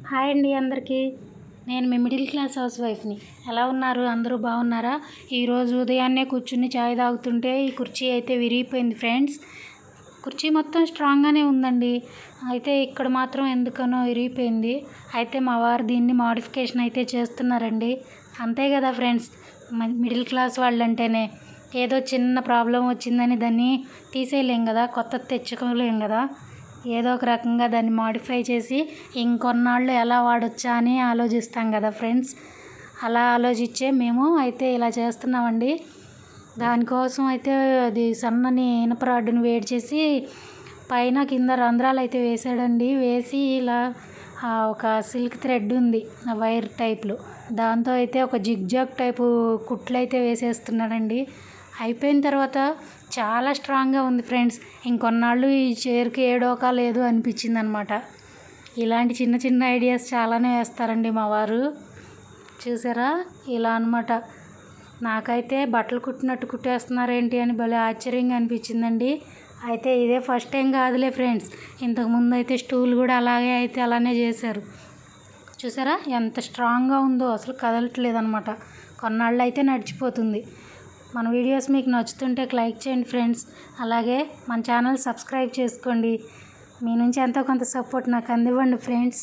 Hi అండి అందరికీ. నేను మీ మిడిల్ క్లాస్ హౌస్ వైఫ్ని. ఎలా ఉన్నారు? అందరూ బాగున్నారా? ఈరోజు ఉదయాన్నే కూర్చుని చాయ్ తాగుతుంటే ఈ కుర్చీ అయితే విరిగిపోయింది ఫ్రెండ్స్. కుర్చీ మొత్తం స్ట్రాంగ్గానే ఉందండి, అయితే ఇక్కడ మాత్రం ఎందుకనో విరిగిపోయింది. అయితే మా వారు దీన్ని మోడిఫికేషన్ అయితే చేస్తున్నారండి. అంతే కదా ఫ్రెండ్స్, మిడిల్ క్లాస్ వాళ్ళంటేనే ఏదో చిన్న ప్రాబ్లం వచ్చిందని దాన్ని తీసేయలేం కదా, కొత్తది తెచ్చుకోలేం కదా. ఏదో ఒక రకంగా దాన్ని మోడిఫై చేసి ఇంకొన్నాళ్ళు ఎలా వాడొచ్చా అని ఆలోచిస్తాం కదా ఫ్రెండ్స్. అలా ఆలోచించే మేము అయితే ఇలా చేస్తున్నామండి. దానికోసం అయితే అది సన్నని ఇనప రాడ్డుని వేడి చేసి పైన కింద రంధ్రాలు అయితే వేసాడండి. వేసి ఇలా ఒక సిల్క్ థ్రెడ్ ఉంది వైర్ టైప్లో, దాంతో అయితే ఒక జిగ్జాగ్ టైపు కుట్లు అయితే వేసేస్తున్నాడండి. అయిపోయిన తర్వాత చాలా స్ట్రాంగ్గా ఉంది ఫ్రెండ్స్. ఇంకొన్నాళ్ళు ఈ చైర్కి ఏ డోకా లేదు అనిపించింది అనమాట. ఇలాంటి చిన్న చిన్న ఐడియాస్ చాలానే వేస్తారండి మా వారు. చూసారా, ఇలా అనమాట. నాకైతే బట్టలు కుట్టినట్టు కుట్టేస్తున్నారేంటి అని భలే ఆశ్చర్యంగా అనిపించిందండి. అయితే ఇదే ఫస్ట్ టైం కాదులే ఫ్రెండ్స్, ఇంతకుముందు అయితే స్టూల్ కూడా అలానే చేశారు. చూసారా ఎంత స్ట్రాంగ్గా ఉందో, అసలు కదలట్లేదు అనమాట. కొన్నాళ్ళు అయితే నడిచిపోతుంది. మన వీడియోస్ మీకు నచ్చుతుంటే లైక్ చేయండి ఫ్రెండ్స్. అలాగే మన ఛానల్ సబ్స్క్రైబ్ చేసుకోండి. మీ నుంచి ఎంతో కొంత సపోర్ట్ నాకు అందివ్వండి ఫ్రెండ్స్.